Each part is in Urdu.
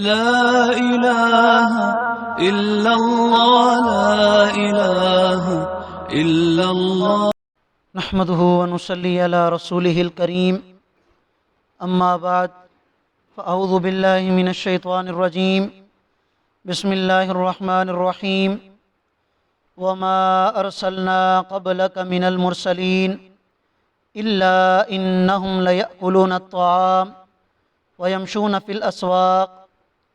لا إله إلا الله لا إله إلا الله نحمده ونصلي على رسوله الكريم اما بعد فاعوذ بالله من الشيطان الرجيم بسم الله الرحمن الرحيم وما ارسلنا قبلك من المرسلين الا انهم ليأكلون الطعام ويمشون في الاسواق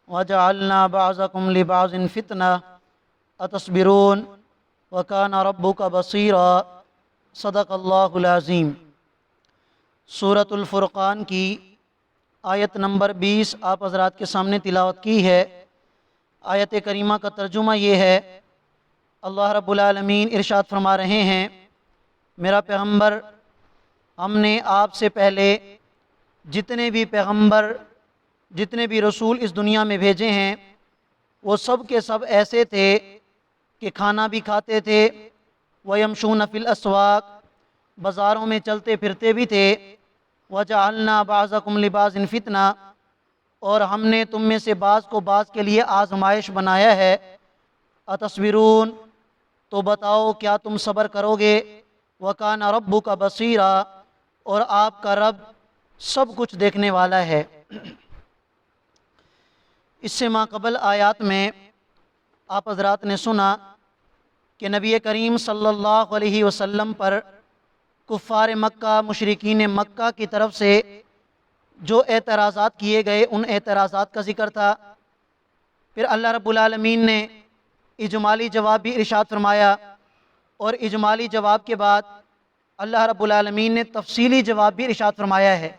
وجعلنا بعضكم لبعض فتنة اتصبرون وكان ربك بصيرا صدق اللہ العظیم۔ سورۃ الفرقان کی آیت نمبر 20 آپ حضرات کے سامنے تلاوت کی ہے۔ آیت کریمہ کا ترجمہ یہ ہے، اللہ رب العالمین ارشاد فرما رہے ہیں، میرا پیغمبر، ہم نے آپ سے پہلے جتنے بھی پیغمبر، جتنے بھی رسول اس دنیا میں بھیجے ہیں، وہ سب کے سب ایسے تھے کہ کھانا بھی کھاتے تھے، وَيَمْشُونَ فِي الْأَسْوَاقِ، بازاروں میں چلتے پھرتے بھی تھے، وَجَعَلْنَا بَعْضَكُمْ لِبَعْضٍ فِتْنَةً، اور ہم نے تم میں سے بعض کو بعض کے لیے آزمائش بنایا ہے، اتصبرون، تو بتاؤ کیا تم صبر کرو گے، وَكَانَ رَبُّكَ بَصِيرًا، اور آپ کا رب سب کچھ دیکھنے والا ہے۔ اس سے ماقبل آیات میں آپ حضرات نے سنا کہ نبی کریم صلی اللہ علیہ وسلم پر کفار مکہ، مشرکین مکہ کی طرف سے جو اعتراضات کیے گئے، ان اعتراضات کا ذکر تھا۔ پھر اللہ رب العالمین نے اجمالی جواب بھی ارشاد فرمایا، اور اجمالی جواب کے بعد اللہ رب العالمین نے تفصیلی جواب بھی ارشاد فرمایا ہے۔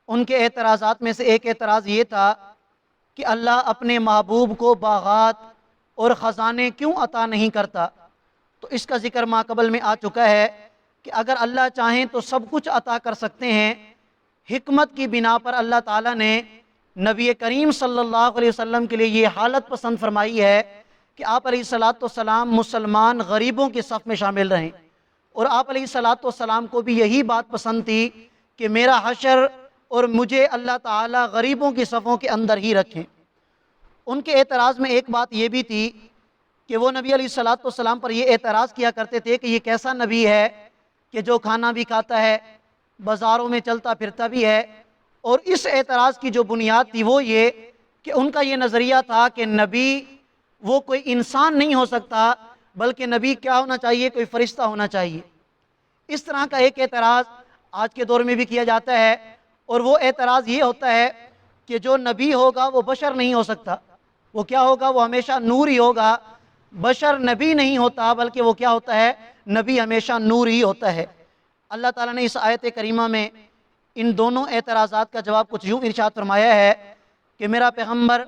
ان کے اعتراضات میں سے ایک اعتراض یہ تھا کہ اللہ اپنے محبوب کو باغات اور خزانے کیوں عطا نہیں کرتا؟ تو اس کا ذکر ماقبل میں آ چکا ہے کہ اگر اللہ چاہیں تو سب کچھ عطا کر سکتے ہیں۔ حکمت کی بنا پر اللہ تعالیٰ نے نبی کریم صلی اللہ علیہ وسلم کے لیے یہ حالت پسند فرمائی ہے کہ آپ علیہ الصلاۃ والسلام مسلمان غریبوں کے صف میں شامل رہیں، اور آپ علیہ الصلاۃ والسلام کو بھی یہی بات پسند تھی کہ میرا حشر اور مجھے اللہ تعالیٰ غریبوں کی صفوں کے اندر ہی رکھیں۔ ان کے اعتراض میں ایک بات یہ بھی تھی کہ وہ نبی علیہ الصلاۃ والسلام پر یہ اعتراض کیا کرتے تھے کہ یہ کیسا نبی ہے کہ جو کھانا بھی کھاتا ہے، بازاروں میں چلتا پھرتا بھی ہے۔ اور اس اعتراض کی جو بنیاد تھی وہ یہ کہ ان کا یہ نظریہ تھا کہ نبی وہ کوئی انسان نہیں ہو سکتا، بلکہ نبی کیا ہونا چاہیے؟ کوئی فرشتہ ہونا چاہیے۔ اس طرح کا ایک اعتراض آج کے دور میں بھی کیا جاتا ہے، اور وہ اعتراض یہ ہوتا ہے کہ جو نبی ہوگا وہ بشر نہیں ہو سکتا، وہ کیا ہوگا؟ وہ ہمیشہ نور ہی ہوگا۔ بشر نبی نہیں ہوتا، بلکہ وہ کیا ہوتا ہے؟ نبی ہمیشہ نور ہی ہوتا ہے۔ اللہ تعالیٰ نے اس آیت کریمہ میں ان دونوں اعتراضات کا جواب کچھ یوں ارشاد فرمایا ہے کہ میرا پیغمبر،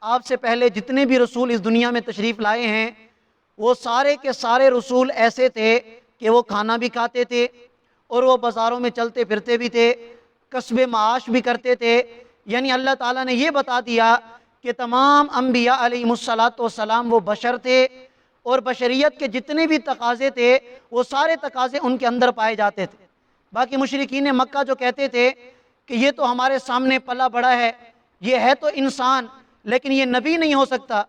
آپ سے پہلے جتنے بھی رسول اس دنیا میں تشریف لائے ہیں، وہ سارے کے سارے رسول ایسے تھے کہ وہ کھانا بھی کھاتے تھے، اور وہ بازاروں میں چلتے پھرتے بھی تھے، کسب معاش بھی کرتے تھے۔ یعنی اللہ تعالیٰ نے یہ بتا دیا کہ تمام انبیاء علیہم الصلاۃ والسلام وہ بشر تھے، اور بشریت کے جتنے بھی تقاضے تھے وہ سارے تقاضے ان کے اندر پائے جاتے تھے۔ باقی مشرکین مکہ جو کہتے تھے کہ یہ تو ہمارے سامنے پلا بڑا ہے، یہ ہے تو انسان لیکن یہ نبی نہیں ہو سکتا،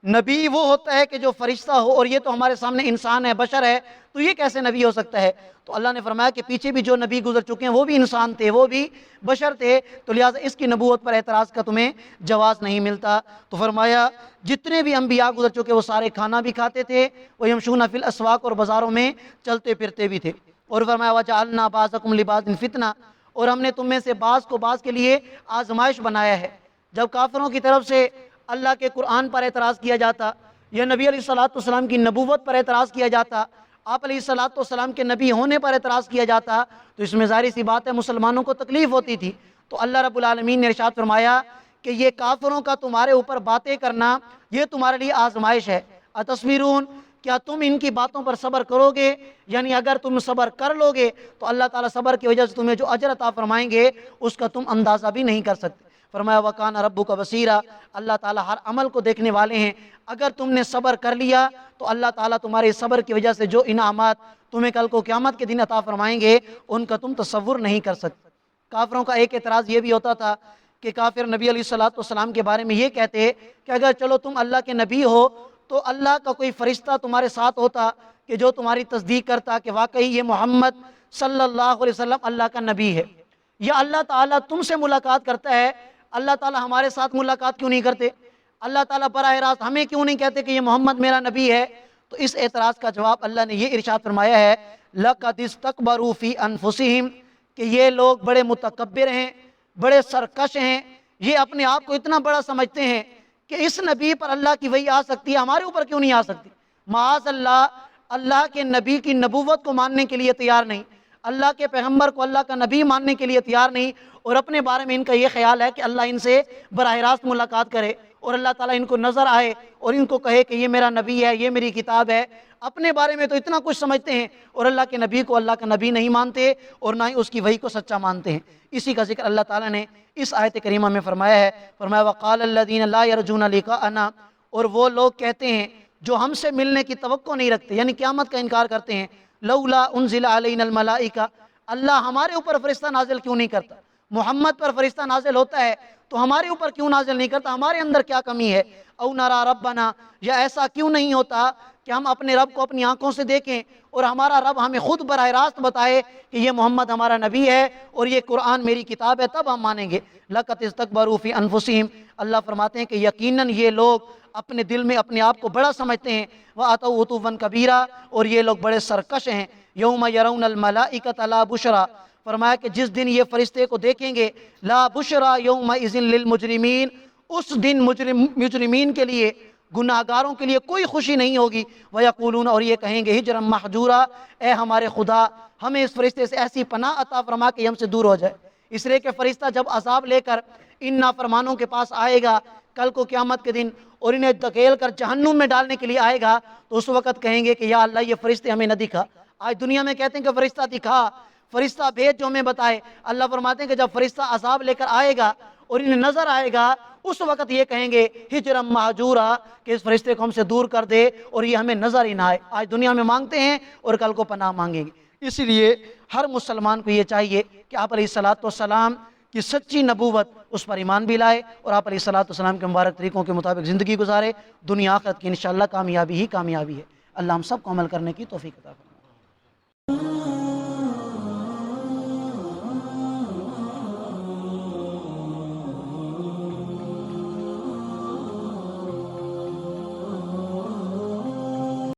نبی وہ ہوتا ہے کہ جو فرشتہ ہو، اور یہ تو ہمارے سامنے انسان ہے، بشر ہے، تو یہ کیسے نبی ہو سکتا ہے؟ تو اللہ نے فرمایا کہ پیچھے بھی جو نبی گزر چکے ہیں وہ بھی انسان تھے، وہ بھی بشر تھے، تو لہٰذا اس کی نبوت پر اعتراض کا تمہیں جواز نہیں ملتا۔ تو فرمایا جتنے بھی انبیاء گزر چکے وہ سارے کھانا بھی کھاتے تھے، وَيَمْشُونَ فِي الْأَسْوَاقِ، اور بازاروں میں چلتے پھرتے بھی تھے۔ اور فرمایا وَجَعَلْنَا بَعْضَكُمْ لِبَعْضٍ فِتْنَةً، اور ہم نے تم میں سے بعض کو بعض کے لیے آزمائش بنایا ہے۔ جب کافروں کی طرف سے اللہ کے قرآن پر اعتراض کیا جاتا، یا نبی علیہ الصلاۃ والسلام کی نبوت پر اعتراض کیا جاتا، آپ علیہ الصلاۃ والسلام کے نبی ہونے پر اعتراض کیا جاتا، تو اس میں ظاہر سی بات ہے مسلمانوں کو تکلیف ہوتی تھی۔ تو اللہ رب العالمین نے ارشاد فرمایا کہ یہ کافروں کا تمہارے اوپر باتیں کرنا یہ تمہارے لیے آزمائش ہے۔ اتصبرون، کیا تم ان کی باتوں پر صبر کرو گے؟ یعنی اگر تم صبر کر لو گے تو اللہ تعالیٰ صبر کی وجہ سے تمہیں جو اجر عطا فرمائیں گے اس کا تم اندازہ بھی نہیں کر سکتے۔ فرمایا وَكَانَ رَبُّكَ بَصِيرًا، اللہ تعالیٰ ہر عمل کو دیکھنے والے ہیں۔ اگر تم نے صبر کر لیا تو اللہ تعالیٰ تمہارے صبر کی وجہ سے جو انعامات تمہیں کل کو قیامت کے دن عطا فرمائیں گے ان کا تم تصور نہیں کر سکتے۔ کافروں کا ایک اعتراض یہ بھی ہوتا تھا کہ کافر نبی علیہ الصلوۃ والسلام کے بارے میں یہ کہتے کہ اگر چلو تم اللہ کے نبی ہو تو اللہ کا کوئی فرشتہ تمہارے ساتھ ہوتا کہ جو تمہاری تصدیق کرتا کہ واقعی یہ محمد صلی اللہ علیہ وسلم اللہ کا نبی ہے، یا اللہ تعالیٰ تم سے ملاقات کرتا ہے، اللہ تعالیٰ ہمارے ساتھ ملاقات کیوں نہیں کرتے؟ اللہ تعالیٰ براہ راست ہمیں کیوں نہیں کہتے کہ یہ محمد میرا نبی ہے؟ تو اس اعتراض کا جواب اللہ نے یہ ارشاد فرمایا ہے لَقَدِ اسْتَكْبَرُوا فِي أَنفُسِهِمْ، کہ یہ لوگ بڑے متکبر ہیں، بڑے سرکش ہیں، یہ اپنے آپ کو اتنا بڑا سمجھتے ہیں کہ اس نبی پر اللہ کی وحی آ سکتی ہے، ہمارے اوپر کیوں نہیں آ سکتی؟ معاذ اللہ، اللہ کے نبی کی نبوت کو ماننے کے لیے تیار نہیں، اللہ کے پیغمبر کو اللہ کا نبی ماننے کے لیے تیار نہیں، اور اپنے بارے میں ان کا یہ خیال ہے کہ اللہ ان سے براہ راست ملاقات کرے اور اللہ تعالیٰ ان کو نظر آئے اور ان کو کہے کہ یہ میرا نبی ہے، یہ میری کتاب ہے۔ اپنے بارے میں تو اتنا کچھ سمجھتے ہیں اور اللہ کے نبی کو اللہ کا نبی نہیں مانتے اور نہ ہی اس کی وحی کو سچا مانتے ہیں۔ اسی کا ذکر اللہ تعالیٰ نے اس آیت کریمہ میں فرمایا ہے، فرمایا وَقَالَ الَّذِينَ لَا يَرْجُونَ لِقَاءَنَا، اور وہ لوگ کہتے ہیں جو ہم سے ملنے کی توقع نہیں رکھتے، یعنی قیامت کا انکار کرتے ہیں، لَوْلَا أُنزِلَ عَلَيْنَا الْمَلَائِكَةُ، اللہ ہمارے اوپر فرشتہ نازل کیوں نہیں کرتا؟ محمد پر فرشتہ نازل ہوتا ہے تو ہمارے اوپر کیوں نازل نہیں کرتا؟ ہمارے اندر کیا کمی ہے؟ او نرا ربنا، یا ایسا کیوں نہیں ہوتا کہ ہم اپنے رب کو اپنی آنکھوں سے دیکھیں اور ہمارا رب ہمیں خود براہ راست بتائے کہ یہ محمد ہمارا نبی ہے اور یہ قرآن میری کتاب ہے، تب ہم مانیں گے۔ لَقَدِ اسْتَكْبَرُوا فِي أَنفُسِهِمْ، اللہ فرماتے ہیں کہ یقیناً یہ لوگ اپنے دل میں اپنے آپ کو بڑا سمجھتے ہیں، وَأَتَوْا عُتُوًّا كَبِيرًا، اور یہ لوگ بڑے سرکش ہیں۔ یوم یرون الملائکۃ لا بشرا، فرمایا کہ جس دن یہ فرشتے کو دیکھیں گے، لا بشرا یومئذ للمجرمین، اس دن مجرمین کے لیے، گناہگاروں کے لیے کوئی خوشی نہیں ہوگی۔ وَيَقُولُونَ، اور یہ کہیں گے ہجرا محجورا، اے ہمارے خدا ہمیں اس فرشتے سے ایسی پناہ عطا فرما کہ ہم سے دور ہو جائے۔ اس لیے کہ فرشتہ جب عذاب لے کر ان نافرمانوں کے پاس آئے گا کل کو قیامت کے دن اور انہیں دھکیل کر جہنم میں ڈالنے کے لیے آئے گا، تو اس وقت کہیں گے کہ یا اللہ یہ فرشتے ہمیں نہ دکھا۔ آج دنیا میں کہتے ہیں کہ فرشتہ دکھا، فرشتہ بھیج جو ہمیں بتائے۔ اللہ فرماتے ہیں کہ جب فرشتہ عذاب لے کر آئے گا اور انہیں نظر آئے گا، اس وقت یہ کہیں گے ہجرا مہجورا، کہ اس فرشتے کو ہم سے دور کر دے اور یہ ہمیں نظر ہی نہ آئے۔ آج دنیا میں مانگتے ہیں اور کل کو پناہ مانگیں گے۔ اسی لیے ہر مسلمان کو یہ چاہیے کہ آپ علیہ الصلوۃ والسلام کی سچی نبوت اس پر ایمان بھی لائے اور آپ علیہ الصلوۃ والسلام کے مبارک طریقوں کے مطابق زندگی گزارے۔ دنیا آخرت کی انشاءاللہ کامیابی ہی کامیابی ہے۔ اللہ ہم سب کو عمل کرنے کی توفیق عطا فرمائے۔